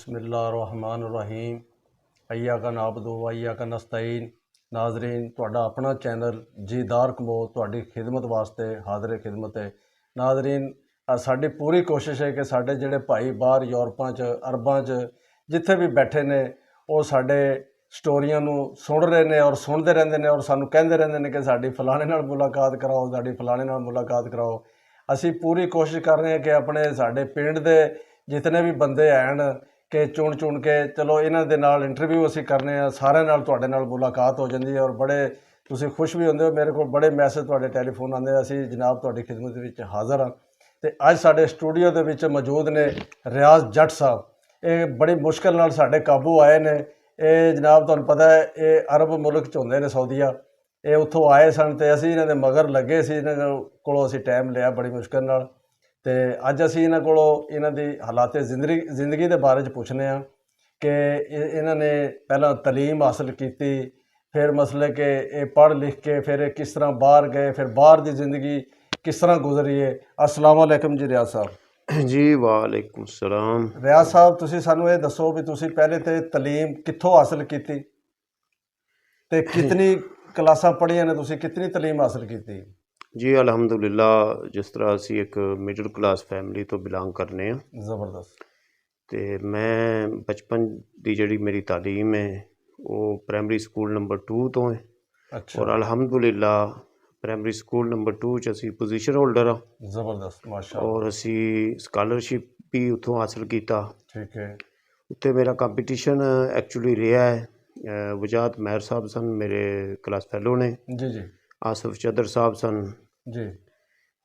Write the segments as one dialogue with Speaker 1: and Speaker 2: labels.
Speaker 1: बिस्मिल्लाहिर्रहमानिर्रहीम अय्याका नाबुदु व अय्याका नस्तईन। नाजरीन, तुहाडा अपना चैनल जीदार कमो तुहाडी खिदमत वास्ते हाज़िर खिदमत है। नाजरीन, साडी पूरी कोशिश है कि साडे जिहड़े भाई बाहर यूरोपां च अरबां च जिथे भी बैठे ने वो साडे स्टोरियां नूं सुन रहे ने और सुनते रहंदे ने और सानूं कहंदे रहंदे ने कि साडी फलाणे नाल मुलाकात कराओ, साडी फलाणे नाल मुलाकात कराओ। असीं पूरी कोशिश कर रहे हैं कि अपने साडे पिंड दे जितने भी बंदे हैं कि चुन के चलो इन्हां दे नाल इंटरव्यू असीं करने आ, सारे नाल तुहाडे नाल मुलाकात हो जाती है और बड़े तुसीं खुश भी होंदे हो। मेरे को बड़े मैसेज तुहाडे टैलीफोन आते, असीं जनाब तुहाडी खिदमत विच हाज़र हाँ। ते अज साडे स्टूडियो दे विच मौजूद ने रियाज जट साहब। ये बड़ी मुश्किल नाल साडे काबू आए ने। ये जनाब तुहानूं पता है ये अरब मुल्क च हुंदे ने, सऊदीया। ये उत्थों आए सन ते असीं इन्हां दे मगर लगे सी, इन्हां कोलों असीं टाइम लिया बड़ी मुश्किल नाल। ते अज असीं इन्हां कोलों इन्हां दी हालात जिंदगी दे बारे च पुछने आ कि इन्हां ने पहलां तलीम हासिल कीती, फिर मसले कि ये पढ़ लिख के फिर किस तरह बाहर गए, फिर बाहर दी जिंदगी किस तरह गुजरी है। अस्सलाम वालेकुम जी रियाज साहब।
Speaker 2: जी वालेकुम सलाम।
Speaker 1: रियाज साहब, तुसीं सानूं ये दसो भी तुसीं पहले ते तलीम कित्थों हासिल कीती ते कितनी क्लासां पढ़ियां ने, तुसीं कितनी तलीम हासिल कीती?
Speaker 2: जी अलहमदुलिल्लाह, जिस तरह असी एक मिडल क्लास फैमिली तो बिलोंग करने हैं।
Speaker 1: ज़बरदस्त।
Speaker 2: तो मैं बचपन की जी मेरी तालीम है वो प्राइमरी स्कूल नंबर 2 तो है।
Speaker 1: अच्छा।
Speaker 2: और अलहमदुलिल्लाह प्राइमरी स्कूल नंबर 2 च असी पोजीशन होल्डर हाँ।
Speaker 1: ज़बरदस्त, माशाअल्लाह।
Speaker 2: और असी स्कॉलरशिप भी उतों हासिल किया।
Speaker 1: ठीक है।
Speaker 2: उत्ते मेरा कंपीटिशन एक्चुअली रहा है। वजात महर साहब सन मेरे क्लास फैलो ने,
Speaker 1: जी जी
Speaker 2: आसिफ चदर साहब सन।
Speaker 1: जी।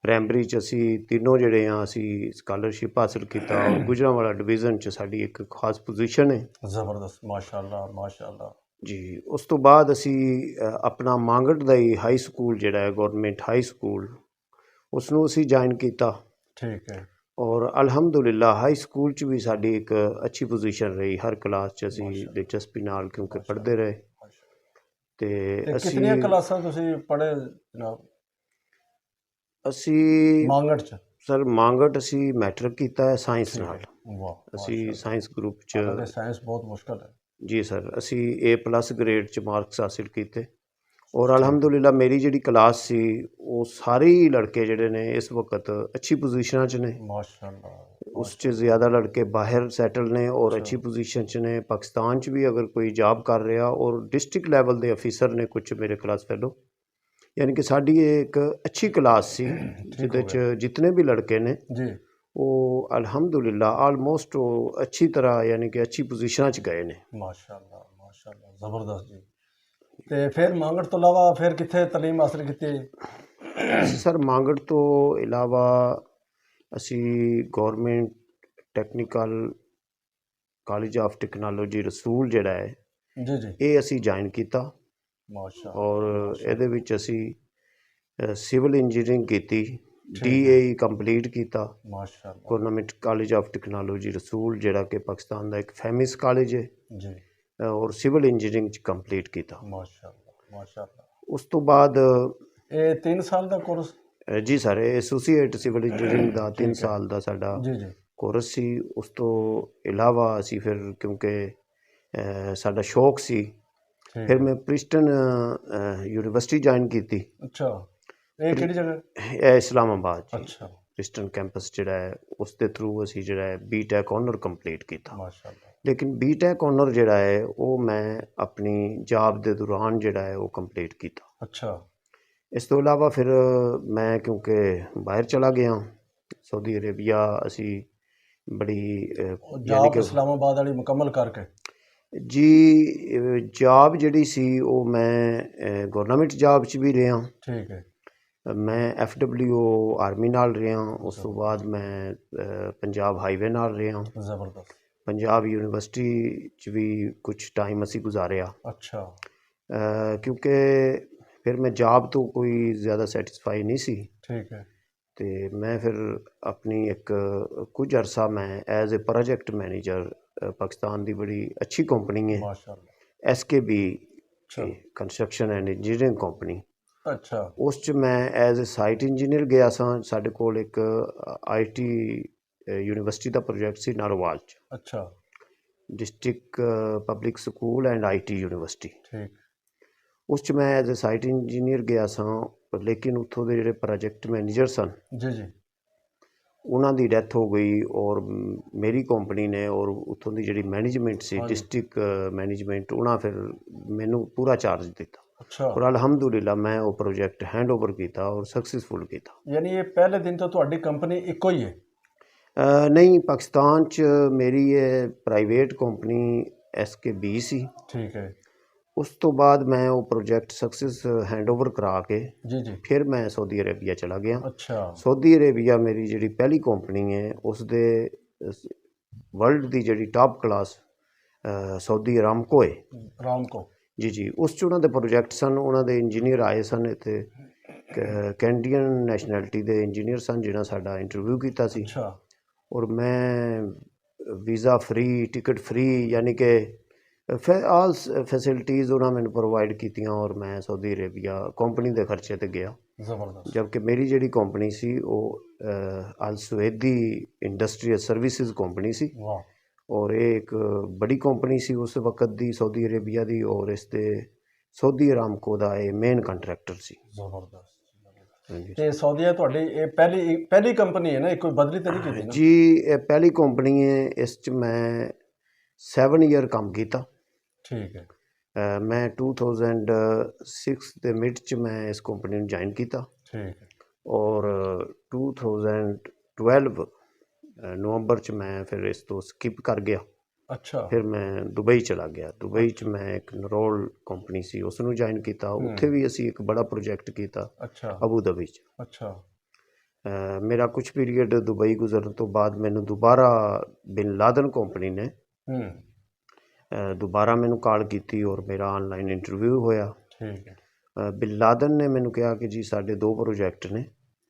Speaker 2: प्राइमरी च असी तीनों जड़े हाँ असी स्कॉलरशिप हासिल किया और गुजरांवाला डिवीज़न च साड़ी एक खास पोजीशन है।
Speaker 1: ज़बरदस्त, माशाअल्लाह माशाअल्लाह।
Speaker 2: जी उस तो बाद असी अपना मांगट दा ही हाई स्कूल जिहड़ा है गौरमेंट हाई स्कूल उसनों असी ज्वाइन किया।
Speaker 1: ठीक है।
Speaker 2: और अलहमदुलिल्लाह हाई स्कूल च भी साड़ी एक अच्छी पोजीशन रही, हर क्लास च असी
Speaker 1: माशाअल्लाह
Speaker 2: दिलचस्पी नाल क्योंकि पढ़ते
Speaker 1: माशाअल्लाह
Speaker 2: रहे।
Speaker 1: माशाअल्लाह।
Speaker 2: तो
Speaker 1: ते
Speaker 2: असी
Speaker 1: कितनियां क्लासां तुसीं पढ़े जनाब
Speaker 2: असी
Speaker 1: मांगट च?
Speaker 2: सर मांगट असी मैट्रिक किया है साइंस
Speaker 1: ठीक है।
Speaker 2: नाल।
Speaker 1: वाह
Speaker 2: असी
Speaker 1: माशाअल्लाह।
Speaker 2: साइंस ग्रुप च
Speaker 1: हालांकि साइंस बहुत मुश्किल है।
Speaker 2: जी सर असी A+ ग्रेड च मार्क्स हासिल किए। और
Speaker 1: ठीक है।
Speaker 2: अलहमदुलिल्लाह मेरी जी क्लास सी वो सारे ही लड़के जिहड़े ने इस वक्त अच्छी पोजीशन च ने।
Speaker 1: माशाअल्लाह
Speaker 2: उस च
Speaker 1: माशाअल्लाह।
Speaker 2: ज़्यादा लड़के बाहर सैटल ने और
Speaker 1: अच्छा।
Speaker 2: अच्छी पोजीशन च ने। पाकिस्तान च भी अगर कोई जॉब कर रहा और डिस्ट्रिक्ट लैवल के अफिसर ने कुछ मेरे क्लास फैलो, यानी कि साड़ी एक अच्छी क्लास सी
Speaker 1: ठीक हो
Speaker 2: जिहदे
Speaker 1: गया
Speaker 2: च जितने भी लड़के ने
Speaker 1: जी।
Speaker 2: वो अल्हम्दुलिल्लाह ऑलमोस्ट वो अच्छी तरह यानी कि अच्छी पोजीशन च गए ने।
Speaker 1: माशाअल्लाह माशाअल्लाह, ज़बरदस्त जी। ते फिर मांगट तो अलावा फिर कित्थे तलीम हासिल कीती?
Speaker 2: असी सर मांगट तो इलावा असी government technical college of technology रसूल जिहड़ा है
Speaker 1: जी जी।
Speaker 2: ये असी ज्वाइन किया। और
Speaker 1: माशाअल्लाह
Speaker 2: ਇਹਦੇ
Speaker 1: माशाअल्लाह।
Speaker 2: ਵਿੱਚ ਅਸੀਂ सिविल इंजीनियरिंग की
Speaker 1: ठीक है।
Speaker 2: DAE कंप्लीट किया
Speaker 1: माशाअल्लाह।
Speaker 2: गवर्नमेंट कॉलेज ऑफ टेक्नोलॉजी रसूल जिहड़ा कि पाकिस्तान का एक फेमस कॉलेज है।
Speaker 1: जी।
Speaker 2: और सिविल इंजीनियरिंग कंप्लीट किया।
Speaker 1: माशाअल्लाह माशाअल्लाह।
Speaker 2: उस तो बाद
Speaker 1: ये 3 साल का कोर्स?
Speaker 2: जी सर एसोसीएट सिविल इंजीनियरिंग का 3
Speaker 1: ठीक है।
Speaker 2: साल का साडा
Speaker 1: जी जी।
Speaker 2: कोर्स सी। उस तो इलावा असी फिर क्योंकि साडा शौक सी
Speaker 1: ठीक
Speaker 2: फिर
Speaker 1: है।
Speaker 2: मैं प्रिस्टन यूनिवर्सिटी ज्वाइन की।
Speaker 1: अच्छा, ये किहड़ी जगह?
Speaker 2: इस्लामाबाद जी
Speaker 1: अच्छा।
Speaker 2: प्रिस्टन कैंपस जिहड़ा है उसके थ्रू असी जिहड़ा है B.Tech ऑनर कंप्लीट किया।
Speaker 1: माशाअल्लाह।
Speaker 2: लेकिन B.Tech ऑनर जिहड़ा है वो मैं अपनी जॉब के दौरान जिहड़ा है वो कंप्लीट किया।
Speaker 1: अच्छा।
Speaker 2: इस तो इलावा फिर मैं क्योंकि बाहर चला गया सऊदी अरेबिया असी बड़ी यानी
Speaker 1: जॉब
Speaker 2: कि
Speaker 1: इस्लामाबाद वाली मुकम्मल करके?
Speaker 2: जी जॉब जिहड़ी सी वो मैं गवर्नमेंट जॉब च भी रहा।
Speaker 1: ठीक है।
Speaker 2: मैं FWO आर्मी नाल रहा। उस तो बाद
Speaker 1: ज़बरदस्त
Speaker 2: मैं पंजाब हाईवे नाल रहा।
Speaker 1: ज़बरदस्त।
Speaker 2: पंजाब यूनिवर्सिटी च भी कुछ टाइम असी गुजारिया।
Speaker 1: अच्छा।
Speaker 2: क्योंकि फिर मैं जॉब तो कोई ज़्यादा सैटिस्फाई नहीं सी।
Speaker 1: ठीक है।
Speaker 2: तो मैं फिर अपनी एक कुछ अरसा मैं as a project manager Pakistan की बड़ी अच्छी कंपनी है
Speaker 1: माशाअल्लाह।
Speaker 2: SKB
Speaker 1: अच्छा
Speaker 2: कंस्ट्रक्शन एंड इंजीनियरिंग कंपनी
Speaker 1: अच्छा।
Speaker 2: उस च मैं एज ए साइट इंजीनियर गया सा। साडे कोल एक IT यूनिवर्सिटी का प्रोजेक्ट सी नारोवाल च।
Speaker 1: अच्छा।
Speaker 2: District public school and IT university.
Speaker 1: ਠੀਕ।
Speaker 2: ਉਸ 'ਚ ਮੈਂ ਐਜ਼ ਅ ਸਾਈਟ ਇੰਜੀਨੀਅਰ ਗਿਆ ਸਾਂ, ਲੇਕਿਨ ਉੱਥੋਂ ਦੇ ਜਿਹੜੇ ਪ੍ਰੋਜੈਕਟ ਮੈਨੇਜਰ ਸਨ
Speaker 1: ਜੀ ਜੀ।
Speaker 2: ਉਹਨਾਂ ਦੀ ਡੈਥ ਹੋ ਗਈ, ਔਰ ਮੇਰੀ ਕੰਪਨੀ ਨੇ ਔਰ ਉੱਥੋਂ ਦੀ ਜਿਹੜੀ ਮੈਨੇਜਮੈਂਟ ਸੀ
Speaker 1: ਹਾਂਜੀ।
Speaker 2: ਡਿਸਟ੍ਰਿਕਟ ਮੈਨੇਜਮੈਂਟ, ਉਹਨਾਂ ਫਿਰ ਮੈਨੂੰ ਪੂਰਾ ਚਾਰਜ ਦਿੱਤਾ
Speaker 1: ਅੱਛਾ।
Speaker 2: ਔਰ ਅਲਹਮਦੁਲਿਲਾ ਮੈਂ ਉਹ ਪ੍ਰੋਜੈਕਟ ਹੈਂਡਓਵਰ ਕੀਤਾ ਔਰ ਸਕਸੈਸਫੁਲ ਕੀਤਾ।
Speaker 1: ਯਾਨੀ ਇਹ ਪਹਿਲੇ ਦਿਨ ਤੋਂ ਤੁਹਾਡੀ ਕੰਪਨੀ ਇੱਕੋ ਹੀ ਹੈ?
Speaker 2: ਨਹੀਂ, ਪਾਕਿਸਤਾਨ 'ਚ ਮੇਰੀ ਇਹ ਪ੍ਰਾਈਵੇਟ ਕੰਪਨੀ SKB ਸੀ।
Speaker 1: ਠੀਕ ਹੈ।
Speaker 2: ਉਸ ਤੋਂ ਬਾਅਦ ਮੈਂ ਉਹ ਪ੍ਰੋਜੈਕਟ ਸਕਸੈਸ ਹੈਂਡਓਵਰ ਕਰਾ ਕੇ
Speaker 1: ਜੀ ਜੀ।
Speaker 2: ਫਿਰ ਮੈਂ ਸਾਊਦੀ ਅਰੇਬੀਆ ਚਲਾ ਗਿਆ।
Speaker 1: ਅੱਛਾ।
Speaker 2: ਸਾਊਦੀ ਅਰੇਬੀਆ ਮੇਰੀ ਜਿਹੜੀ ਪਹਿਲੀ ਕੰਪਨੀ ਹੈ, ਉਸ ਦੇ ਵਰਲਡ ਦੀ ਜਿਹੜੀ ਟਾਪ ਕਲਾਸ ਸਾਊਦੀ ਅਰਾਮਕੋ ਹੈ।
Speaker 1: ਰਾਮਕੋ।
Speaker 2: ਜੀ ਜੀ। ਉਸ 'ਚ ਉਹਨਾਂ ਦੇ ਪ੍ਰੋਜੈਕਟ ਸਨ, ਉਹਨਾਂ ਦੇ ਇੰਜੀਨੀਅਰ ਆਏ ਸਨ ਇੱਥੇ, ਕੈਨੇਡੀਅਨ ਨੈਸ਼ਨੈਲਿਟੀ ਦੇ ਇੰਜੀਨੀਅਰ ਸਨ ਜਿਹਨਾਂ ਸਾਡਾ ਇੰਟਰਵਿਊ ਕੀਤਾ ਸੀ।
Speaker 1: ਅੱਛਾ।
Speaker 2: ਔਰ ਮੈਂ ਵੀਜ਼ਾ ਫਰੀ, ਟਿਕਟ ਫਰੀ, ਯਾਨੀ ਕਿ ਆਲ ਫੈਸਿਲਿਟੀਜ਼ ਉਹਨਾਂ ਮੈਨੂੰ ਪ੍ਰੋਵਾਈਡ ਕੀਤੀਆਂ ਔਰ ਮੈਂ ਸਾਊਦੀ ਅਰੇਬੀਆ ਕੰਪਨੀ ਦੇ ਖਰਚੇ 'ਤੇ ਗਿਆ।
Speaker 1: ਜ਼ਬਰਦਸਤ।
Speaker 2: ਜਦਕਿ ਮੇਰੀ ਜਿਹੜੀ ਕੰਪਨੀ ਸੀ ਉਹ ਅਲ ਸੁਵੈਦੀ ਇੰਡਸਟਰੀਅਲ ਸਰਵਿਸਿਜ਼ ਕੰਪਨੀ ਸੀ,
Speaker 1: ਵਾਹ।
Speaker 2: ਔਰ ਇਹ ਇੱਕ ਬੜੀ ਕੰਪਨੀ ਸੀ ਉਸ ਵਕਤ ਦੀ ਸਾਊਦੀ ਅਰੇਬੀਆ ਦੀ, ਔਰ ਇਸ ਦੇ ਸਾਊਦੀ ਅਰਾਮਕੋ ਦਾ ਇਹ ਮੇਨ ਕੰਟਰੈਕਟਰ ਸੀ।
Speaker 1: ਜ਼ਬਰਦਸਤ।
Speaker 2: ਹਾਂਜੀ
Speaker 1: ਤੇ ਸਾਊਦੀਆ ਤੁਹਾਡੀ ਇਹ ਪਹਿਲੀ ਕੰਪਨੀ ਹੈ ਨਾ, ਇਹ ਕੋਈ ਬਦਲੀ ਤਾਂ ਨਹੀਂ ਕੀਤੀ ਨਾ?
Speaker 2: ਜੀ, ਇਹ ਪਹਿਲੀ ਕੰਪਨੀ ਹੈ। ਇਸ 'ਚ ਮੈਂ 7 ਈਅਰ ਕੰਮ ਕੀਤਾ।
Speaker 1: ਠੀਕ ਹੈ।
Speaker 2: ਮੈਂ 2006 ਦੇ ਮਿਡ 'ਚ ਮੈਂ ਇਸ ਕੰਪਨੀ ਨੂੰ ਜੁਆਇਨ ਕੀਤਾ
Speaker 1: ਠੀਕ ਹੈ।
Speaker 2: ਔਰ 2012 ਨਵੰਬਰ 'ਚ ਮੈਂ ਫਿਰ ਇਸ ਤੋਂ ਸਕਿਪ ਕਰ ਗਿਆ।
Speaker 1: ਅੱਛਾ।
Speaker 2: ਫਿਰ ਮੈਂ ਦੁਬਈ ਚਲਾ ਗਿਆ। ਦੁਬਈ 'ਚ ਮੈਂ ਇੱਕ ਨਰੋਲ ਕੰਪਨੀ ਸੀ, ਉਸ ਨੂੰ ਜੁਆਇਨ ਕੀਤਾ। ਉੱਥੇ ਵੀ ਅਸੀਂ ਇੱਕ ਬੜਾ ਪ੍ਰੋਜੈਕਟ ਕੀਤਾ
Speaker 1: ਅੱਛਾ।
Speaker 2: ਅਬੂ ਧਾਬੀ 'ਚ।
Speaker 1: ਅੱਛਾ।
Speaker 2: ਮੇਰਾ ਕੁਝ ਪੀਰੀਅਡ ਦੁਬਈ ਗੁਜ਼ਰਨ ਤੋਂ ਬਾਅਦ ਮੈਨੂੰ ਦੁਬਾਰਾ ਬਿਨ ਲਾਦਨ ਕੰਪਨੀ ਨੇ ਦੁਬਾਰਾ ਮੈਨੂੰ ਕਾਲ ਕੀਤੀ ਔਰ ਮੇਰਾ ਆਨਲਾਈਨ ਇੰਟਰਵਿਊ ਹੋਇਆ।
Speaker 1: ਠੀਕ ਹੈ।
Speaker 2: ਬਿਨ ਲਾਦਨ ਨੇ ਮੈਨੂੰ ਕਿਹਾ ਕਿ ਜੀ ਸਾਡੇ 2 ਪ੍ਰੋਜੈਕਟ ਨੇ।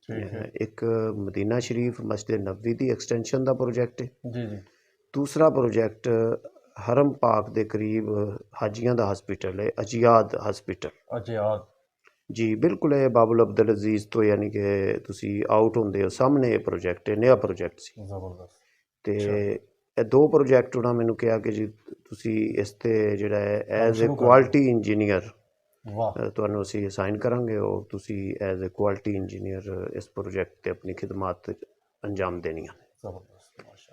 Speaker 1: ਠੀਕ ਹੈ।
Speaker 2: ਇੱਕ ਮਦੀਨਾ ਸ਼ਰੀਫ ਮਸਜਿਦ ਨਬਵੀ ਦੀ ਐਕਸਟੈਂਸ਼ਨ ਦਾ ਪ੍ਰੋਜੈਕਟ ਹੈ।
Speaker 1: ਜੀ ਜੀ।
Speaker 2: ਦੂਸਰਾ ਪ੍ਰੋਜੈਕਟ ਹਰਮ ਪਾਕ ਦੇ ਕਰੀਬ ਹਾਜੀਆਂ ਦਾ ਹਸਪੀਟਲ ਹੈ, ਅਜਿਆਦ ਹਸਪੀਟਲ।
Speaker 1: ਅਜਿਆਦ।
Speaker 2: ਜੀ ਬਿਲਕੁਲ, ਇਹ ਬਾਬੁਲ ਅਬਦੁਲ ਅਜ਼ੀਜ਼ ਤੋਂ ਯਾਨੀ ਕਿ ਤੁਸੀਂ ਆਊਟ ਹੁੰਦੇ ਹੋ ਸਾਹਮਣੇ ਇਹ ਪ੍ਰੋਜੈਕਟ ਹੈ, ਨया ਪ੍ਰੋਜੈਕਟ ਸੀ।
Speaker 1: ਜ਼ਬਰਦਸਤ।
Speaker 2: ਤੇ ਇਹ 2 ਪ੍ਰੋਜੈਕਟ ਉਹਨਾਂ ਮੈਨੂੰ ਕਿਹਾ ਕਿ ਜੀ ਤੁਸੀਂ ਇਸ 'ਤੇ ਜਿਹੜਾ ਹੈ ਐਜ਼ ਏ ਕੁਆਲਿਟੀ ਇੰਜੀਨੀਅਰ
Speaker 1: ਵਾਹ।
Speaker 2: ਤੁਹਾਨੂੰ ਅਸੀਂ ਅਸਾਈਨ ਕਰਾਂਗੇ ਔਰ ਤੁਸੀਂ ਐਜ਼ ਏ ਕੁਆਲਿਟੀ ਇੰਜੀਨੀਅਰ ਇਸ ਪ੍ਰੋਜੈਕਟ 'ਤੇ ਆਪਣੀ ਖਿਦਮਤ ਅੰਜਾਮ ਦੇਣੀਆਂ ਨੇ।
Speaker 1: ਜ਼ਬਰਦਸਤ। ਮਾਸ਼ਾ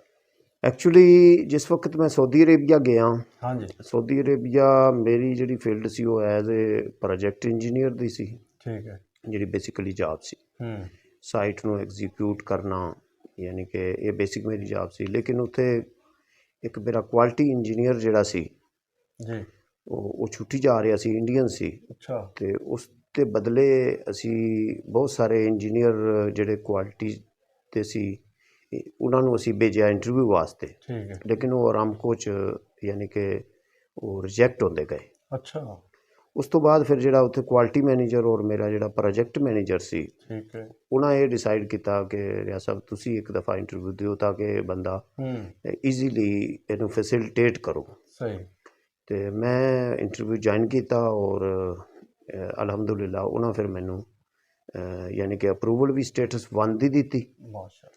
Speaker 2: ਐਕਚੁਅਲੀ ਜਿਸ ਵਕਤ ਮੈਂ ਸਾਊਦੀ ਅਰੇਬੀਆ ਗਿਆ,
Speaker 1: ਅੱਲਾਹ। ਹਾਂਜੀ।
Speaker 2: ਸਾਊਦੀ ਅਰੇਬੀਆ ਮੇਰੀ ਜਿਹੜੀ ਫੀਲਡ ਸੀ ਉਹ ਐਜ਼ ਏ ਪ੍ਰੋਜੈਕਟ ਇੰਜੀਨੀਅਰ ਦੀ ਸੀ,
Speaker 1: ਠੀਕ ਹੈ।
Speaker 2: ਜਿਹੜੀ ਬੇਸਿਕਲੀ ਜੌਬ ਸੀ ਸਾਈਟ ਨੂੰ ਐਗਜ਼ੀਕਿਊਟ ਕਰਨਾ, ਯਾਨੀ ਕਿ ਇਹ ਬੇਸਿਕ ਮੇਰੀ ਜੌਬ ਸੀ। ਲੇਕਿਨ ਉੱਥੇ ਇੱਕ ਮੇਰਾ ਕੁਆਲਿਟੀ ਇੰਜੀਨੀਅਰ ਜਿਹੜਾ ਸੀ
Speaker 1: ਜੀ।
Speaker 2: ਉਹ ਛੁੱਟੀ ਜਾ ਰਿਹਾ ਸੀ, ਇੰਡੀਅਨ ਸੀ।
Speaker 1: ਅੱਛਾ।
Speaker 2: ਤੇ ਉਸ ਦੇ ਬਦਲੇ ਅਸੀਂ ਬਹੁਤ ਸਾਰੇ ਇੰਜੀਨੀਅਰ ਜਿਹੜੇ ਕੁਆਲਿਟੀ 'ਤੇ ਸੀ ਉਹਨਾਂ ਨੂੰ ਅਸੀਂ ਭੇਜਿਆ ਇੰਟਰਵਿਊ ਵਾਸਤੇ,
Speaker 1: ਠੀਕ ਹੈ।
Speaker 2: ਲੇਕਿਨ ਉਹ ਅਰਾਮਕੋ 'ਚ ਯਾਨੀ ਕਿ ਉਹ ਰਿਜੈਕਟ ਹੁੰਦੇ ਗਏ।
Speaker 1: ਅੱਛਾ।
Speaker 2: ਉਸ ਤੋਂ ਬਾਅਦ ਫਿਰ ਜਿਹੜਾ ਉੱਥੇ ਕੁਆਲਿਟੀ ਮੈਨੇਜਰ ਔਰ ਮੇਰਾ ਜਿਹੜਾ ਪ੍ਰੋਜੈਕਟ ਮੈਨੇਜਰ ਸੀ,
Speaker 1: ਠੀਕ ਹੈ।
Speaker 2: ਉਹਨਾਂ ਇਹ ਡਿਸਾਈਡ ਕੀਤਾ ਕਿ ਰਿਆਜ਼ ਸਾਹਿਬ ਤੁਸੀਂ ਇੱਕ ਦਫਾ ਇੰਟਰਵਿਊ ਦਿਓ ਤਾਂ ਕਿ ਬੰਦਾ ਈਜ਼ੀਲੀ ਇਹਨੂੰ ਫੈਸਿਲਿਟੇਟ ਕਰੋ।
Speaker 1: ਸਹੀ।
Speaker 2: ਤੇ ਮੈਂ ਇੰਟਰਵਿਊ ਜੁਆਇਨ ਕੀਤਾ ਔਰ ਅਲਹਮਦੁਲਿਲਾ ਉਹਨਾਂ ਫਿਰ ਮੈਨੂੰ ਯਾਨੀ ਕਿ ਅਪਰੂਵਲ ਵੀ ਸਟੇਟਸ 1 ਦੀ ਦਿੱਤੀ।
Speaker 1: ਮਾਸ਼ਾ।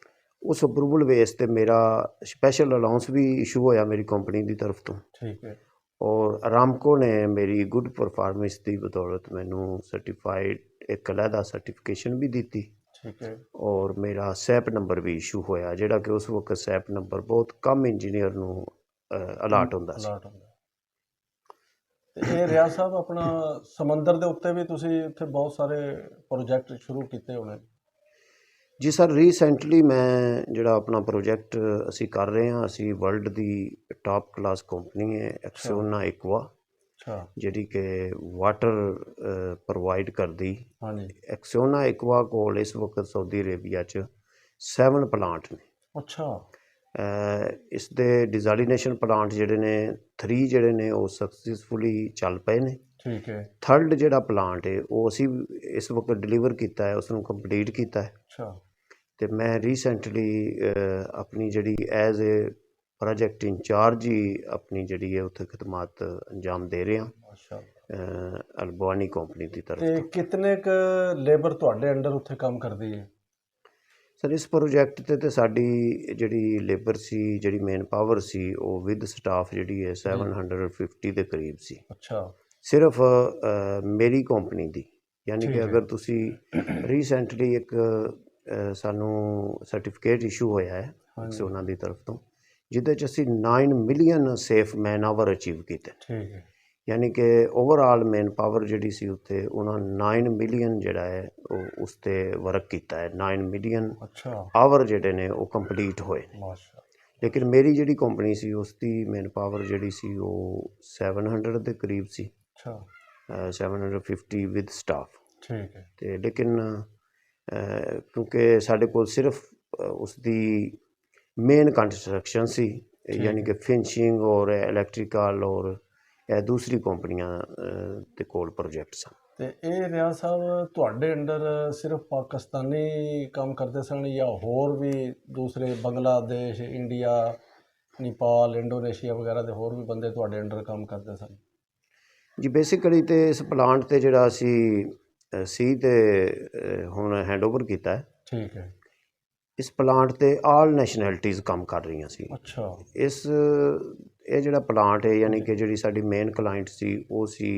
Speaker 2: ਉਸ ਅਪਰੂਵਲ ਬੇਸ 'ਤੇ ਮੇਰਾ ਸਪੈਸ਼ਲ ਅਲਾਉਂਸ ਵੀ ਇਸ਼ੂ ਹੋਇਆ ਮੇਰੀ ਕੰਪਨੀ ਦੀ ਤਰਫ ਤੋਂ,
Speaker 1: ਠੀਕ ਹੈ।
Speaker 2: ਔਰ ਅਰਾਮਕੋ ਨੇ ਮੇਰੀ ਗੁੱਡ ਪਰਫਾਰਮੈਂਸ ਦੀ ਬਦੌਲਤ ਮੈਨੂੰ ਸਰਟੀਫਾਈਡ ਇੱਕ ਅਲੱਗਾ ਸਰਟੀਫਿਕੇਸ਼ਨ ਵੀ ਦਿੱਤੀ,
Speaker 1: ਠੀਕ ਹੈ।
Speaker 2: ਔਰ ਮੇਰਾ ਸੈਪ ਨੰਬਰ ਵੀ ਇਸ਼ੂ ਹੋਇਆ, ਜਿਹੜਾ ਕਿ ਉਸ ਵਕਤ ਸੈਪ ਨੰਬਰ ਬਹੁਤ ਕਮ ਇੰਜੀਨੀਅਰ ਨੂੰ ਅਲਾਟ ਹੁੰਦਾ ਸੀ।
Speaker 1: ਤੇ ਇਹ ਰਿਆਜ਼ ਸਾਹਿਬ ਆਪਣਾ ਸਮੁੰਦਰ ਦੇ ਉੱਤੇ ਵੀ ਤੁਸੀਂ ਉੱਥੇ ਬਹੁਤ ਸਾਰੇ ਪ੍ਰੋਜੈਕਟ ਸ਼ੁਰੂ ਕੀਤੇ ਹੋਣੇ?
Speaker 2: ਜੀ ਸਰ, ਰੀਸੈਂਟਲੀ ਮੈਂ ਜਿਹੜਾ ਆਪਣਾ ਪ੍ਰੋਜੈਕਟ ਅਸੀਂ ਕਰ ਰਹੇ ਹਾਂ, ਅਸੀਂ ਵਰਲਡ ਦੀ ਟਾਪ ਕਲਾਸ ਕੰਪਨੀ ਹੈ ਐਕਸੀਓਨਾ ਇਕਵਾ,
Speaker 1: ਅੱਛਾ,
Speaker 2: ਜਿਹੜੀ ਕਿ ਵਾਟਰ ਪ੍ਰੋਵਾਈਡ ਕਰਦੀ।
Speaker 1: ਹਾਂਜੀ।
Speaker 2: ਐਕਸੀਓਨਾ ਇਕਵਾ ਕੋਲ ਇਸ ਵਕਤ ਸਾਊਦੀ ਅਰੇਬੀਆ 'ਚ 7 ਪਲਾਂਟ ਨੇ।
Speaker 1: ਅੱਛਾ।
Speaker 2: ਇਸ ਦੇ ਡਿਜ਼ਾਲੀਨੇਸ਼ਨ ਪਲਾਂਟ ਜਿਹੜੇ ਨੇ 3 ਜਿਹੜੇ ਨੇ ਉਹ ਸਕਸੈਸਫੁਲੀ ਚੱਲ ਪਏ ਨੇ।
Speaker 1: ਠੀਕ ਹੈ।
Speaker 2: 3rd ਜਿਹੜਾ ਪਲਾਂਟ ਹੈ ਉਹ ਅਸੀਂ ਇਸ ਵਕਤ ਡਿਲੀਵਰ ਕੀਤਾ ਹੈ, ਉਸ ਨੂੰ ਕੰਪਲੀਟ ਕੀਤਾ ਹੈ।
Speaker 1: ਅੱਛਾ।
Speaker 2: ਤੇ ਮੈਂ ਰੀਸੈਂਟਲੀ ਆਪਣੀ ਜਿਹੜੀ ਐਜ਼ ਏ ਪ੍ਰੋਜੈਕਟ ਇੰਚਾਰਜ ਹੀ ਆਪਣੀ ਜਿਹੜੀ ਹੈ ਉੱਥੇ ਖਿਦਮਤ ਅੰਜਾਮ ਦੇ ਰਿਹਾ
Speaker 1: ਮਾਸ਼ਾ।
Speaker 2: ਅਲਬਾਨੀ ਕੰਪਨੀ ਦੀ ਤਰਫ
Speaker 1: ਤੇ
Speaker 2: ਤੋਂ।
Speaker 1: ਕਿਤਨੇ ਕ ਲੇਬਰ ਤੁਹਾਡੇ ਅੰਡਰ ਉੱਥੇ ਕੰਮ ਕਰਦੀ ਹੈ?
Speaker 2: ਸਰ ਇਸ ਪ੍ਰੋਜੈਕਟ ਤੇ ਸਾਡੀ ਜਿਹੜੀ ਲੇਬਰ ਸੀ, ਜਿਹੜੀ ਮੇਨ ਪਾਵਰ ਸੀ, ਉਹ ਵਿਦ ਸਟਾਫ ਜਿਹੜੀ ਹੈ 750 ਦੇ ਕਰੀਬ ਸੀ,
Speaker 1: ਅੱਛਾ
Speaker 2: ਸਿਰਫ ਮੇਰੀ ਕੰਪਨੀ ਦੀ। ਯਾਨੀ
Speaker 1: ਠੀਕ
Speaker 2: ਕਿ
Speaker 1: ਹੈ
Speaker 2: ਅਗਰ ਤੁਸੀਂ ਰੀਸੈਂਟਲੀ ਇੱਕ ਸਾਨੂੰ ਸਰਟੀਫਿਕੇਟ ਇਸ਼ੂ ਹੋਇਆ ਹੈ
Speaker 1: ਹਾਂਜੀ
Speaker 2: ਉਹਨਾਂ ਦੀ ਤਰਫ ਤੋਂ, ਜਿਹਦੇ 'ਚ ਅਸੀਂ 9 ਮਿਲੀਅਨ ਸੇਫ ਮੈਨ ਆਵਰ ਅਚੀਵ ਕੀਤੇ।
Speaker 1: ਠੀਕ ਹੈ
Speaker 2: ਯਾਨੀ ਕਿ ਓਵਰਆਲ ਮੈਨ ਪਾਵਰ ਜਿਹੜੀ ਸੀ ਉੱਥੇ ਉਹਨਾਂ 9 ਮਿਲੀਅਨ ਜਿਹੜਾ ਹੈ ਉਹ ਉਸ 'ਤੇ ਵਰਕ ਕੀਤਾ ਹੈ। 9 ਮਿਲੀਅਨ
Speaker 1: ਅੱਛਾ
Speaker 2: ਆਵਰ ਜਿਹੜੇ ਨੇ ਉਹ ਕੰਪਲੀਟ ਹੋਏ ਨੇ।
Speaker 1: ਮਾਸ਼ਾ
Speaker 2: ਲੇਕਿਨ ਮੇਰੀ ਜਿਹੜੀ ਕੰਪਨੀ ਸੀ ਉਸ ਦੀ ਮੈਨ ਪਾਵਰ ਜਿਹੜੀ ਸੀ ਉਹ 700 ਦੇ ਕਰੀਬ ਸੀ,
Speaker 1: ਅੱਛਾ
Speaker 2: 750 ਵਿਦ ਸਟਾਫ।
Speaker 1: ਠੀਕ ਹੈ
Speaker 2: ਤੇ ਲੇਕਿਨ ਕਿਉਂਕਿ ਸਾਡੇ ਕੋਲ ਸਿਰਫ ਉਸ ਦੀ ਮੇਨ ਕੰਸਟਰਕਸ਼ਨ ਸੀ, ਯਾਨੀ ਕਿ ਫਿਨਿਸ਼ਿੰਗ ਔਰ ਇਲੈਕਟ੍ਰੀਕਲ ਔਰ ਇਹ ਦੂਸਰੀ ਕੰਪਨੀਆਂ ਦੇ ਕੋਲ ਪ੍ਰੋਜੈਕਟ ਸਨ।
Speaker 1: ਤੇ ਇਹ ਰਿਆਜ਼ ਸਾਹਿਬ ਤੁਹਾਡੇ ਅੰਡਰ ਸਿਰਫ ਪਾਕਿਸਤਾਨੀ ਕੰਮ ਕਰਦੇ ਸਨ ਜਾਂ ਹੋਰ ਵੀ ਦੂਸਰੇ ਬੰਗਲਾਦੇਸ਼, ਇੰਡੀਆ, ਨੇਪਾਲ, ਇੰਡੋਨੇਸ਼ੀਆ ਵਗੈਰਾ ਦੇ ਹੋਰ ਵੀ ਬੰਦੇ ਤੁਹਾਡੇ ਅੰਡਰ ਕੰਮ ਕਰਦੇ ਸਨ?
Speaker 2: ਜੀ ਬੇਸਿਕਲੀ ਤੇ ਇਸ ਪਲਾਂਟ ਤੇ ਜਿਹੜਾ ਅਸੀਂ ਸੀ ਤੇ ਹੁਣ ਹੈਂਡਓਵਰ ਕੀਤਾ ਹੈ।
Speaker 1: ਠੀਕ ਹੈ
Speaker 2: ਇਸ ਪਲਾਂਟ ਤੇ ਆਲ ਨੈਸ਼ਨੈਲਿਟੀਜ਼ ਕੰਮ ਕਰ ਰਹੀਆਂ ਸੀ।
Speaker 1: ਅੱਛਾ
Speaker 2: ਇਹ ਜਿਹੜਾ ਪਲਾਂਟ ਹੈ, ਯਾਨੀ ਕਿ ਜਿਹੜੀ ਸਾਡੀ ਮੇਨ ਕਲਾਇੰਟ ਸੀ ਉਹ ਸੀ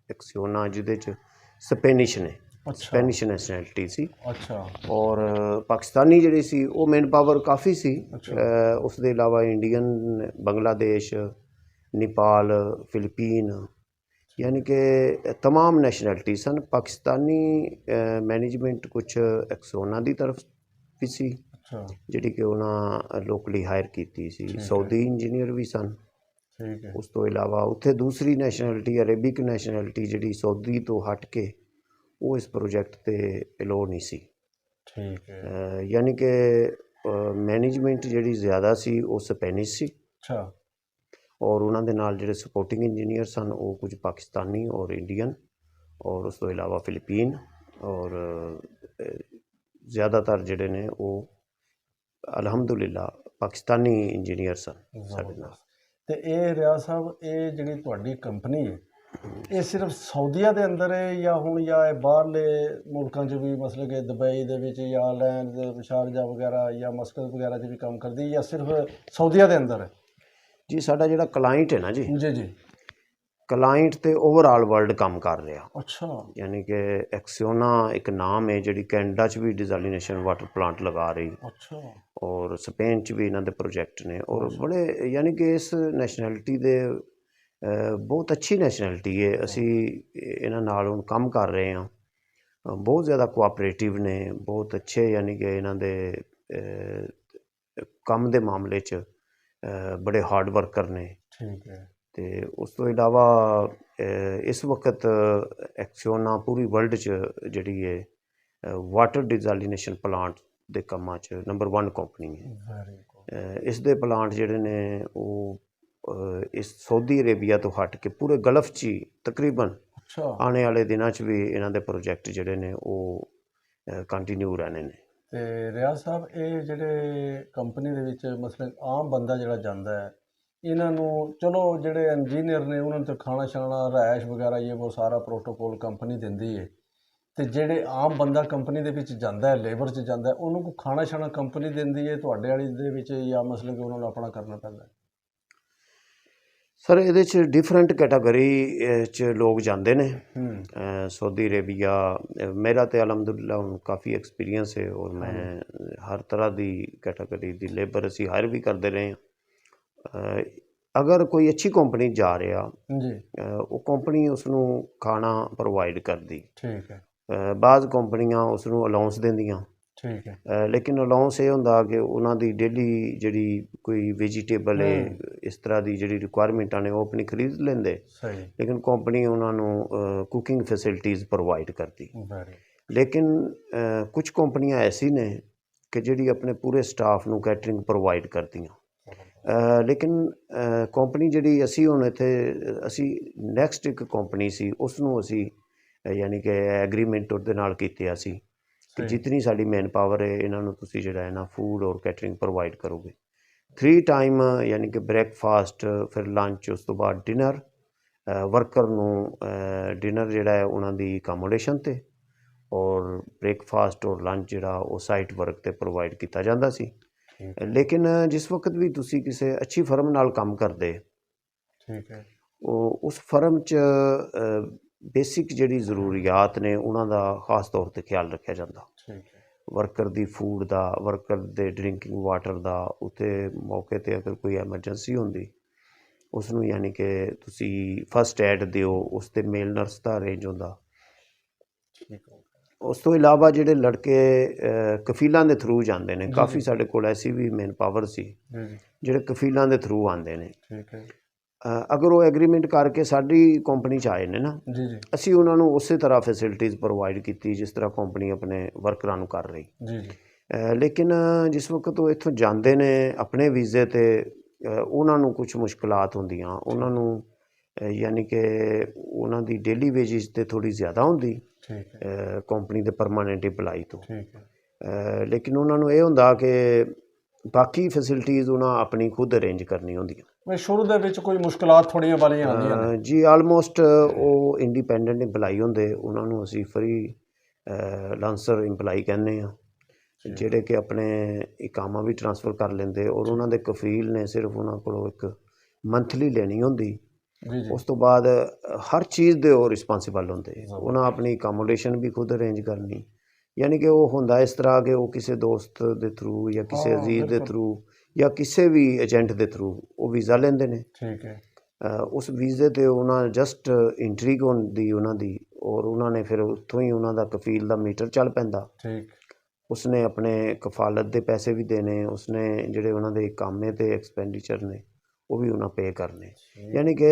Speaker 2: ਐਕਸੀਓਨਾ, ਜਿਹਦੇ 'ਚ ਸਪੈਨਿਸ਼ ਨੇ,
Speaker 1: ਅੱਛਾ
Speaker 2: ਸਪੈਨਿਸ਼ ਨੈਸ਼ਨੈਲਿਟੀ ਸੀ।
Speaker 1: ਅੱਛਾ
Speaker 2: ਔਰ ਪਾਕਿਸਤਾਨੀ ਜਿਹੜੀ ਸੀ ਉਹ ਮੇਨ ਪਾਵਰ ਕਾਫੀ ਸੀ।
Speaker 1: ਅੱਛਾ
Speaker 2: ਉਸ ਦੇ ਇਲਾਵਾ ਇੰਡੀਅਨ, ਬੰਗਲਾਦੇਸ਼, ਨੇਪਾਲ, ਫਿਲੀਪੀਨ, यानी कि तमाम नैशनैलिटी सन। पाकिस्तानी मैनेजमेंट कुछ एक्सोना की तरफ भी सी,
Speaker 1: ਅੱਛਾ
Speaker 2: जिहड़ी कि उन्हां लोकली हायर कीती सी।
Speaker 1: है।
Speaker 2: सऊदी इंजीनियर भी सन।
Speaker 1: ठीक है
Speaker 2: उस तो इलावा उत्थे दूसरी नैशनैलिटी अरेबिक नैशनैलिटी जिहड़ी सऊदी तो हट के वो इस प्रोजैक्ट ते अलो नहीं सी।
Speaker 1: ठीक है
Speaker 2: यानी कि मैनेजमेंट जिहड़ी ज़्यादा सी वो स्पैनिश सी,
Speaker 1: अच्छा
Speaker 2: और ਉਹਨਾਂ ਦੇ ਨਾਲ ਜਿਹੜੇ ਸਪੋਰਟਿੰਗ ਇੰਜੀਨੀਅਰ ਸਨ ਉਹ ਕੁਝ ਪਾਕਿਸਤਾਨੀ ਔਰ ਇੰਡੀਅਨ ਔਰ ਉਸ ਤੋਂ ਇਲਾਵਾ ਫਿਲੀਪੀਨ ਔਰ ਜ਼ਿਆਦਾਤਰ ਜਿਹੜੇ ਨੇ ਉਹ ਅਲਹਮਦੁਲਿਲਾ ਪਾਕਿਸਤਾਨੀ ਇੰਜੀਨੀਅਰ ਸਨ ਸਾਡੇ ਨਾਲ।
Speaker 1: ਤੇ ਇਹ ਰਿਆਜ਼ ਸਾਹਿਬ, ਇਹ ਜਿਹੜੀ ਤੁਹਾਡੀ ਕੰਪਨੀ ਹੈ ਇਹ ਸਿਰਫ ਸਾਊਦੀਆ ਦੇ ਅੰਦਰ ਹੈ ਜਾਂ ਇਹ ਬਾਹਰਲੇ ਮੁਲਕਾਂ 'ਚ ਵੀ, ਮਸਲੇ ਕਿ ਦੁਬਈ ਦੇ ਵਿੱਚ ਜਾਂ ਲੈਂਡ, ਸ਼ਾਰਜਾ ਵਗੈਰਾ ਜਾਂ ਮਸਕਤ ਵਗੈਰਾ 'ਚ ਵੀ ਕੰਮ ਕਰਦੀ, ਜਾਂ ਸਿਰਫ ਸਾਊਦੀਆ ਦੇ ਅੰਦਰ ਹੈ?
Speaker 2: ਜੀ ਸਾਡਾ ਜਿਹੜਾ ਕਲਾਇੰਟ ਹੈ ਨਾ ਜੀ,
Speaker 1: ਜੀ
Speaker 2: ਕਲਾਇੰਟ ਤੇ ਓਵਰਆਲ ਵਰਲਡ ਕੰਮ ਕਰ ਰਿਹਾ।
Speaker 1: ਅੱਛਾ
Speaker 2: ਯਾਨੀ ਕਿ ਐਕਸੀਓਨਾ ਇੱਕ ਨਾਮ ਹੈ ਜਿਹੜੀ ਕੈਨੇਡਾ 'ਚ ਵੀ ਡਿਜ਼ਾਲੀਨੇਸ਼ਨ ਵਾਟਰ ਪਲਾਂਟ ਲਗਾ ਰਹੀ,
Speaker 1: ਅੱਛਾ
Speaker 2: ਔਰ ਸਪੇਨ 'ਚ ਵੀ ਇਹਨਾਂ ਦੇ ਪ੍ਰੋਜੈਕਟ ਨੇ। ਔਰ ਬੜੇ ਯਾਨੀ ਕਿ ਇਸ ਨੈਸ਼ਨੈਲਿਟੀ ਦੇ ਬਹੁਤ ਅੱਛੀ ਨੈਸ਼ਨੈਲਿਟੀ ਹੈ। ਅਸੀਂ ਇਹਨਾਂ ਨਾਲ ਹੁਣ ਕੰਮ ਕਰ ਰਹੇ ਹਾਂ, ਬਹੁਤ ਜ਼ਿਆਦਾ ਕੋਆਪਰੇਟਿਵ ਨੇ, ਬਹੁਤ ਅੱਛੇ, ਯਾਨੀ ਕਿ ਇਹਨਾਂ ਦੇ ਕੰਮ ਦੇ ਮਾਮਲੇ 'ਚ ਬੜੇ ਹਾਰਡ ਵਰਕਰ ਨੇ।
Speaker 1: ਠੀਕ ਹੈ
Speaker 2: ਤੇ ਉਸ ਤੋਂ ਇਲਾਵਾ ਇਸ ਵਕਤ ਐਕਸੀਓਨਾ ਪੂਰੀ ਵਰਲਡ 'ਚ ਜਿਹੜੀ ਹੈ ਵਾਟਰ ਡਿਜ਼ਾਲੀਨੇਸ਼ਨ ਪਲਾਂਟ ਦੇ ਕੰਮਾਂ 'ਚ ਨੰਬਰ 1 ਕੰਪਨੀ ਹੈ।
Speaker 1: Very good.
Speaker 2: ਇਸ ਦੇ ਪਲਾਂਟ ਜਿਹੜੇ ਨੇ ਉਹ ਇਸ ਸਊਦੀ ਅਰੇਬੀਆ ਤੋਂ ਹਟ ਕੇ ਪੂਰੇ ਗਲਫ 'ਚ ਹੀ ਤਕਰੀਬਨ
Speaker 1: ਅੱਛਾ
Speaker 2: ਆਉਣੇ ਵਾਲੇ ਦਿਨਾਂ 'ਚ ਵੀ ਇਹਨਾਂ ਦੇ ਪ੍ਰੋਜੈਕਟ ਜਿਹੜੇ ਨੇ ਉਹ ਕੰਟੀਨਿਊ ਰਹਿਣੇ ਨੇ।
Speaker 1: ਤੇ ਰਿਆਜ਼ ਸਾਹਿਬ, ਇਹ ਜਿਹੜੇ ਕੰਪਨੀ ਦੇ ਵਿੱਚ ਮਸਲਨ ਆਮ ਬੰਦਾ ਜਿਹੜਾ ਜਾਂਦਾ ਹੈ, ਇਹਨਾਂ ਨੂੰ ਚਲੋ ਜਿਹੜੇ ਇੰਜੀਨੀਅਰ ਨੇ ਉਹਨਾਂ ਨੂੰ ਤਾਂ ਖਾਣਾ ਛਾਣਾ, ਰਿਹਾਇਸ਼ ਵਗੈਰਾ ਇਹ ਉਹ ਸਾਰਾ ਪ੍ਰੋਟੋਕੋਲ ਕੰਪਨੀ ਦਿੰਦੀ ਹੈ, ਤੇ ਜਿਹੜੇ ਆਮ ਬੰਦਾ ਕੰਪਨੀ ਦੇ ਵਿੱਚ ਜਾਂਦਾ ਹੈ, ਲੇਬਰ 'ਚ ਜਾਂਦਾ ਹੈ, ਉਹਨੂੰ ਕੋਈ ਖਾਣਾ ਛਾਣਾ ਕੰਪਨੀ ਦਿੰਦੀ ਹੈ ਤੁਹਾਡੇ ਵਾਲੀ ਦੇ ਵਿੱਚ, ਜਾਂ ਮਸਲਨ ਕਿ ਉਹਨਾਂ ਨੂੰ ਆਪਣਾ ਕਰਨਾ ਪੈਂਦਾ?
Speaker 2: ਸਰ ਇਹਦੇ 'ਚ ਡਿਫਰੈਂਟ ਕੈਟਾਗਰੀ 'ਚ ਲੋਕ ਜਾਂਦੇ ਨੇ। ਸਊਦੀ ਅਰੇਬੀਆ, ਮੇਰਾ ਤਾਂ ਅਲਹਮਦੁਲਿਲਾ ਹੁਣ ਕਾਫੀ ਐਕਸਪੀਰੀਅੰਸ ਹੈ, ਔਰ ਮੈਂ ਹਰ ਤਰ੍ਹਾਂ ਦੀ ਕੈਟਾਗਰੀ ਦੀ ਲੇਬਰ ਅਸੀਂ ਹਾਇਰ ਵੀ ਕਰਦੇ ਰਹੇ ਹਾਂ। ਅਗਰ ਕੋਈ ਅੱਛੀ ਕੰਪਨੀ ਜਾ ਰਿਹਾ
Speaker 1: ਜੀ
Speaker 2: ਉਹ ਕੰਪਨੀ ਉਸ ਨੂੰ ਖਾਣਾ ਪ੍ਰੋਵਾਈਡ ਕਰਦੀ।
Speaker 1: ਠੀਕ ਹੈ
Speaker 2: ਬਾਅਦ ਕੰਪਨੀਆਂ ਉਸ ਨੂੰ ਅਲਾਊਂਸ ਦਿੰਦੀਆਂ,
Speaker 1: ਠੀਕ ਹੈ
Speaker 2: ਲੇਕਿਨ ਅਲਾਊਂਸ ਇਹ ਹੁੰਦਾ ਕਿ ਉਹਨਾਂ ਦੀ ਡੇਲੀ ਜਿਹੜੀ ਕੋਈ ਵੈਜੀਟੇਬਲ ਹੈ, ਇਸ ਤਰ੍ਹਾਂ ਦੀ ਜਿਹੜੀ ਰਿਕੁਆਇਰਮੈਂਟਾਂ ਨੇ ਉਹ ਆਪਣੀ ਖਰੀਦ ਲੈਂਦੇ,
Speaker 1: ਸਹੀ
Speaker 2: ਲੇਕਿਨ ਕੰਪਨੀ ਉਹਨਾਂ ਨੂੰ ਕੁਕਿੰਗ ਫੈਸਿਲਿਟੀਜ਼ ਪ੍ਰੋਵਾਈਡ ਕਰਦੀ।
Speaker 1: ਵੈਰੀ
Speaker 2: ਲੇਕਿਨ ਕੁਝ ਕੰਪਨੀਆਂ ਐਸੀ ਨੇ ਕਿ ਜਿਹੜੀ ਆਪਣੇ ਪੂਰੇ ਸਟਾਫ ਨੂੰ ਕੈਟਰਿੰਗ ਪ੍ਰੋਵਾਈਡ ਕਰਦੀਆਂ। ਲੇਕਿਨ ਕੰਪਨੀ ਜਿਹੜੀ ਅਸੀਂ ਹੁਣ ਇੱਥੇ ਅਸੀਂ ਨੈਕਸਟ ਇੱਕ ਕੰਪਨੀ ਸੀ ਉਸ ਨੂੰ ਅਸੀਂ ਯਾਨੀ ਕਿ ਐਗਰੀਮੈਂਟ ਉਹਦੇ ਨਾਲ ਕੀਤੇ ਅਸੀਂ ਕਿ ਜਿਤਨੀ ਸਾਡੀ ਮੈਨ ਪਾਵਰ ਹੈ ਇਹਨਾਂ ਨੂੰ ਤੁਸੀਂ ਜਿਹੜਾ ਹੈ ਨਾ ਫੂਡ ਔਰ ਕੈਟਰਿੰਗ ਪ੍ਰੋਵਾਈਡ ਕਰੋਗੇ 3 ਟਾਈਮ, ਯਾਨੀ ਕਿ ਬ੍ਰੇਕਫਾਸਟ, ਫਿਰ ਲੰਚ, ਉਸ ਤੋਂ ਬਾਅਦ ਡਿਨਰ। ਵਰਕਰ ਨੂੰ ਡਿਨਰ ਜਿਹੜਾ ਹੈ ਉਹਨਾਂ ਦੀ ਅਕਾਮੋਡੇਸ਼ਨ 'ਤੇ, ਔਰ ਬ੍ਰੇਕਫਾਸਟ ਔਰ ਲੰਚ ਜਿਹੜਾ ਉਹ ਸਾਈਟ ਵਰਕ ਤੇ ਪ੍ਰੋਵਾਈਡ ਕੀਤਾ ਜਾਂਦਾ ਸੀ।
Speaker 1: ਠੀਕ
Speaker 2: ਲੇਕਿਨ ਜਿਸ ਵਕਤ ਵੀ ਤੁਸੀਂ ਕਿਸੇ ਅੱਛੀ ਫਰਮ ਨਾਲ ਕੰਮ ਕਰਦੇ,
Speaker 1: ਠੀਕ ਹੈ
Speaker 2: ਉਹ ਉਸ ਫਰਮ 'ਚ ਬੇਸਿਕ ਜਿਹੜੀ ਜ਼ਰੂਰੀਆਤ ਨੇ ਉਹਨਾਂ ਦਾ ਖਾਸ ਤੌਰ 'ਤੇ ਖਿਆਲ ਰੱਖਿਆ ਜਾਂਦਾ।
Speaker 1: ਠੀਕ ਹੈ
Speaker 2: ਵਰਕਰ ਦੀ ਫੂਡ ਦਾ, ਵਰਕਰ ਦੇ ਡਰਿੰਕਿੰਗ ਵਾਟਰ ਦਾ, ਉੱਥੇ ਮੌਕੇ 'ਤੇ ਅਗਰ ਕੋਈ ਐਮਰਜੈਂਸੀ ਹੁੰਦੀ ਉਸ ਨੂੰ ਯਾਨੀ ਕਿ ਤੁਸੀਂ ਫਸਟ ਐਡ ਦਿਓ, ਉਸ 'ਤੇ ਮੇਲ ਨਰਸ ਦਾ ਅਰੇਂਜ ਹੁੰਦਾ।
Speaker 1: ਠੀਕ ਹੋ
Speaker 2: ਉਸ ਤੋਂ ਇਲਾਵਾ ਜਿਹੜੇ ਲੜਕੇ ਕਫੀਲਾਂ ਦੇ ਥਰੂ ਜਾਂਦੇ ਨੇ,
Speaker 1: ਜੀ,
Speaker 2: ਕਾਫੀ
Speaker 1: ਜੀ।
Speaker 2: ਸਾਡੇ ਕੋਲ ਐਸੀ ਵੀ ਮੈਨ ਪਾਵਰ ਸੀ
Speaker 1: ਜੀ ਜੀ
Speaker 2: ਜਿਹੜੇ ਕਫੀਲਾਂ ਦੇ ਥਰੂ ਆਉਂਦੇ ਨੇ।
Speaker 1: ਠੀਕ ਹੈ
Speaker 2: ਅਗਰ ਉਹ ਐਗਰੀਮੈਂਟ ਕਰਕੇ ਸਾਡੀ ਕੰਪਨੀ 'ਚ ਆਏ ਨੇ ਨਾ,
Speaker 1: ਜੀ ਜੀ
Speaker 2: ਅਸੀਂ ਉਹਨਾਂ ਨੂੰ ਉਸੇ ਤਰ੍ਹਾਂ ਫੈਸਿਲਿਟੀਜ਼ ਪ੍ਰੋਵਾਈਡ ਕੀਤੀ ਜਿਸ ਤਰ੍ਹਾਂ ਕੰਪਨੀ ਆਪਣੇ ਵਰਕਰਾਂ ਨੂੰ ਕਰ ਰਹੀ।
Speaker 1: ਜੀ ਜੀ
Speaker 2: ਲੇਕਿਨ ਜਿਸ ਵਕਤ ਉਹ ਇੱਥੋਂ ਜਾਂਦੇ ਨੇ ਆਪਣੇ ਵੀਜ਼ੇ 'ਤੇ, ਉਹਨਾਂ ਨੂੰ ਕੁਝ ਮੁਸ਼ਕਲਾਤ ਹੁੰਦੀਆਂ। ਉਹਨਾਂ ਨੂੰ ਯਾਨੀ ਕਿ ਉਹਨਾਂ ਦੀ ਡੇਲੀ ਵੇਜਿਸ 'ਤੇ ਥੋੜ੍ਹੀ ਜ਼ਿਆਦਾ ਹੁੰਦੀ
Speaker 1: ਠੀਕ ਹੈ
Speaker 2: ਕੰਪਨੀ ਦੇ ਪਰਮਾਨੈਂਟ ਇੰਪਲਾਈ ਤੋਂ।
Speaker 1: ਠੀਕ ਹੈ
Speaker 2: ਲੇਕਿਨ ਉਹਨਾਂ ਨੂੰ ਇਹ ਹੁੰਦਾ ਕਿ ਬਾਕੀ ਫੈਸਿਲਿਟੀਜ਼ ਉਹਨਾਂ ਆਪਣੀ ਖੁਦ ਅਰੇਂਜ ਕਰਨੀ ਹੁੰਦੀਆਂ।
Speaker 1: ਮੈਂ ਸ਼ੁਰੂ ਦੇ ਵਿੱਚ ਕੋਈ ਮੁਸ਼ਕਲਾਤ ਥੋੜ੍ਹੀਆਂ ਵਾਲੀਆਂ ਆਉਂਦੀਆਂ ਨੇ।
Speaker 2: ਜੀ ਆਲਮੋਸਟ ਉਹ ਇੰਡੀਪੈਂਡੈਂਟ ਇੰਪਲਾਈ ਹੁੰਦੇ, ਉਹਨਾਂ ਨੂੰ ਅਸੀਂ ਫਰੀ ਲਾਂਸਰ ਇੰਪਲਾਈ ਕਹਿੰਦੇ ਹਾਂ, ਜਿਹੜੇ ਕਿ ਆਪਣੇ ਇਕਾਮਾ ਵੀ ਟਰਾਂਸਫਰ ਕਰ ਲੈਂਦੇ ਔਰ ਉਹਨਾਂ ਦੇ ਕਫੀਲ ਨੇ ਸਿਰਫ ਉਹਨਾਂ ਕੋਲੋਂ ਇੱਕ ਮੰਥਲੀ ਲੈਣੀ ਹੁੰਦੀ।
Speaker 1: ਜੀ ਜੀ
Speaker 2: ਉਸ ਤੋਂ ਬਾਅਦ ਹਰ ਚੀਜ਼ ਦੇ ਉਹ ਰਿਸਪਾਂਸੀਬਲ ਹੁੰਦੇ। ਉਹਨਾਂ ਆਪਣੀ ਅਕਾਮੋਡੇਸ਼ਨ ਵੀ ਖੁਦ ਅਰੇਂਜ ਕਰਨੀ, ਯਾਨੀ ਕਿ ਉਹ ਹੁੰਦਾ ਇਸ ਤਰ੍ਹਾਂ ਕਿ ਉਹ ਕਿਸੇ ਦੋਸਤ ਦੇ ਥਰੂ ਜਾਂ ਕਿਸੇ ਅਜ਼ੀਜ਼ ਦੇ ਥਰੂ ਜਾਂ ਕਿਸੇ ਵੀ ਏਜੰਟ ਦੇ ਥਰੂ ਉਹ ਵੀਜ਼ਾ ਲੈਂਦੇ ਨੇ।
Speaker 1: ਠੀਕ ਹੈ
Speaker 2: ਉਸ ਵੀਜ਼ੇ 'ਤੇ ਉਹਨਾਂ ਜਸਟ ਇੰਟਰੀ ਹੁੰਦੀ ਉਹਨਾਂ ਦੀ, ਔਰ ਉਹਨਾਂ ਨੇ ਫਿਰ ਉੱਥੋਂ ਹੀ ਉਹਨਾਂ ਦਾ ਕਫੀਲ ਦਾ ਮੀਟਰ ਚੱਲ ਪੈਂਦਾ।
Speaker 1: ਠੀਕ
Speaker 2: ਉਸਨੇ ਆਪਣੇ ਕਫਾਲਤ ਦੇ ਪੈਸੇ ਵੀ ਦੇਣੇ, ਉਸਨੇ ਜਿਹੜੇ ਉਹਨਾਂ ਦੇ ਇਕਾਮੇ 'ਤੇ ਐਕਸਪੈਂਡੀਚਰ ਨੇ ਉਹ ਵੀ ਉਹਨਾਂ ਪੇ ਕਰਨੇ। ਯਾਨੀ ਕਿ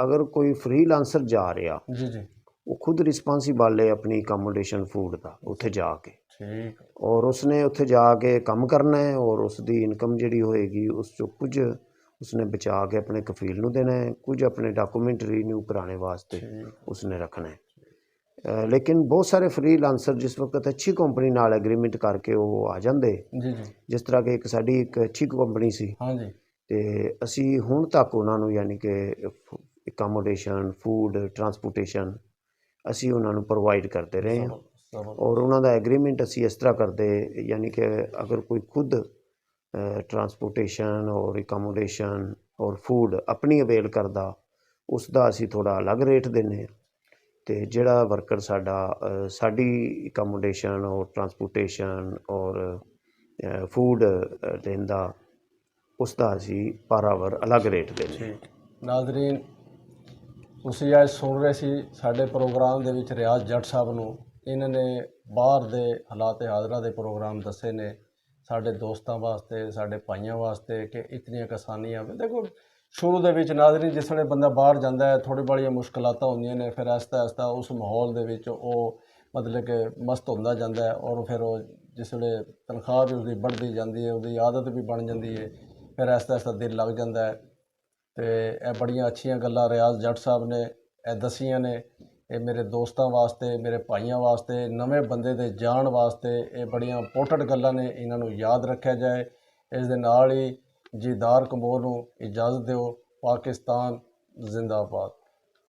Speaker 2: ਅਗਰ ਕੋਈ ਫਰੀ ਲਾਂਸਰ ਜਾ ਰਿਹਾ,
Speaker 1: ਜੀ ਜੀ
Speaker 2: ਉਹ ਖੁਦ ਰਿਸਪਾਂਸੀਬਲ ਹੈ ਆਪਣੀ ਅਕਾਮੋਡੇਸ਼ਨ ਫੂਡ ਦਾ ਉੱਥੇ ਜਾ ਕੇ,
Speaker 1: ਠੀਕ
Speaker 2: ਔਰ ਉਸਨੇ ਉੱਥੇ ਜਾ ਕੇ ਕੰਮ ਕਰਨਾ ਹੈ ਔਰ ਉਸ ਦੀ ਇਨਕਮ ਜਿਹੜੀ ਹੋਏਗੀ ਉਸ 'ਚੋਂ ਕੁਝ ਉਸਨੇ ਬਚਾ ਕੇ ਆਪਣੇ ਕਫੀਲ ਨੂੰ ਦੇਣਾ ਹੈ, ਕੁਝ ਆਪਣੇ ਡਾਕੂਮੈਂਟ ਰੀਨਿਊ ਕਰਾਉਣੇ ਵਾਸਤੇ
Speaker 1: ਠੀਕ
Speaker 2: ਉਸਨੇ ਰੱਖਣਾ ਹੈ। ਲੇਕਿਨ ਬਹੁਤ ਸਾਰੇ ਫਰੀ ਲਾਂਸਰ ਜਿਸ ਵਕਤ ਅੱਛੀ ਕੰਪਨੀ ਨਾਲ ਐਗਰੀਮੈਂਟ ਕਰਕੇ ਉਹ ਆ ਜਾਂਦੇ,
Speaker 1: ਜੀ ਜੀ
Speaker 2: ਜਿਸ ਤਰ੍ਹਾਂ ਕਿ ਸਾਡੀ ਇੱਕ ਅੱਛੀ ਕੰਪਨੀ ਸੀ,
Speaker 1: ਹਾਂਜੀ
Speaker 2: ਅਤੇ ਅਸੀਂ ਹੁਣ ਤੱਕ ਉਹਨਾਂ ਨੂੰ ਯਾਨੀ ਕਿ ਅਕਾਮੋਡੇਸ਼ਨ, ਫੂਡ, ਟਰਾਂਸਪੋਰਟੇਸ਼ਨ ਅਸੀਂ ਉਹਨਾਂ ਨੂੰ ਪ੍ਰੋਵਾਈਡ ਕਰਦੇ ਰਹੇ ਹਾਂ। ਔਰ ਉਹਨਾਂ ਦਾ ਐਗਰੀਮੈਂਟ ਅਸੀਂ ਇਸ ਤਰ੍ਹਾਂ ਕਰਦੇ, ਯਾਨੀ ਕਿ ਅਗਰ ਕੋਈ ਖੁਦ ਟਰਾਂਸਪੋਰਟੇਸ਼ਨ ਔਰ ਅਕਾਮੋਡੇਸ਼ਨ ਔਰ ਫੂਡ ਆਪਣੀ ਅਵੇਲ ਕਰਦਾ, ਉਸ ਦਾ ਅਸੀਂ ਥੋੜ੍ਹਾ ਅਲੱਗ ਰੇਟ ਦਿੰਦੇ ਹਾਂ, ਅਤੇ ਜਿਹੜਾ ਵਰਕਰ ਸਾਡੀ ਅਕਾਮੋਡੇਸ਼ਨ ਔਰ ਟਰਾਂਸਪੋਰਟੇਸ਼ਨ ਔਰ ਫੂਡ ਲੈਂਦਾ, ਉਸ ਦਾ ਅਸੀਂ ਪਰ ਆਵਰ ਅਲੱਗ ਰੇਟ ਦਿੰਦੇ ਹਾਂ।
Speaker 1: ਠੀਕ ਨਾਜ਼ਰੀਨ, ਤੁਸੀਂ ਅੱਜ ਸੁਣ ਰਹੇ ਸੀ ਸਾਡੇ ਪ੍ਰੋਗਰਾਮ ਦੇ ਵਿੱਚ ਰਿਆਜ਼ ਜੱਟ ਸਾਹਿਬ ਨੂੰ। ਇਹਨਾਂ ਨੇ ਬਾਹਰ ਦੇ ਹਾਲਾਤ ਹਾਜ਼ਰਾ ਦੇ ਪ੍ਰੋਗਰਾਮ ਦੱਸੇ ਨੇ ਸਾਡੇ ਦੋਸਤਾਂ ਵਾਸਤੇ, ਸਾਡੇ ਭਾਈਆਂ ਵਾਸਤੇ ਕਿ ਇਤਨੀਆਂ ਆਸਾਨੀਆਂ। ਦੇਖੋ ਸ਼ੁਰੂ ਦੇ ਵਿੱਚ ਨਾਜ਼ਰੀਨ ਜਿਸ ਵੇਲੇ ਬੰਦਾ ਬਾਹਰ ਜਾਂਦਾ ਹੈ ਥੋੜ੍ਹੀ ਬੜੀਆਂ ਮੁਸ਼ਕਲਾਤਾਂ ਹੁੰਦੀਆਂ ਨੇ, ਫਿਰ ਆਹਿਸਤਾ ਆਹਿਸਤਾ ਉਸ ਮਾਹੌਲ ਦੇ ਵਿੱਚ ਉਹ ਮਤਲਬ ਕਿ ਮਸਤ ਹੁੰਦਾ ਜਾਂਦਾ ਹੈ, ਔਰ ਫਿਰ ਉਹ ਜਿਸ ਵੇਲੇ ਤਨਖਾਹ ਵੀ ਉਸਦੀ ਵੱਧਦੀ ਜਾਂਦੀ ਹੈ, ਉਹਦੀ ਆਦਤ ਵੀ ਬਣ ਜਾਂਦੀ ਹੈ, ਫਿਰ ਆਹਿਸਤਾ ਆਹਿਸਤਾ ਦਿਲ ਲੱਗ ਜਾਂਦਾ ਹੈ। ਅਤੇ ਇਹ ਬੜੀਆਂ ਅੱਛੀਆਂ ਗੱਲਾਂ ਰਿਆਜ਼ ਜੱਟ ਸਾਹਿਬ ਨੇ ਇਹ ਦੱਸੀਆਂ ਨੇ। ਇਹ ਮੇਰੇ ਦੋਸਤਾਂ ਵਾਸਤੇ, ਮੇਰੇ ਭਾਈਆਂ ਵਾਸਤੇ, ਨਵੇਂ ਬੰਦੇ ਦੇ ਜਾਣ ਵਾਸਤੇ ਇਹ ਬੜੀਆਂ ਇੰਪੋਰਟੈਂਟ ਗੱਲਾਂ ਨੇ, ਇਹਨਾਂ ਨੂੰ ਯਾਦ ਰੱਖਿਆ ਜਾਏ। ਇਸ ਦੇ ਨਾਲ ਹੀ ਜੀਦਾਰ ਕਮੋਰ ਨੂੰ ਇਜਾਜ਼ਤ ਦਿਓ। ਪਾਕਿਸਤਾਨ ਜ਼ਿੰਦਾਬਾਦ।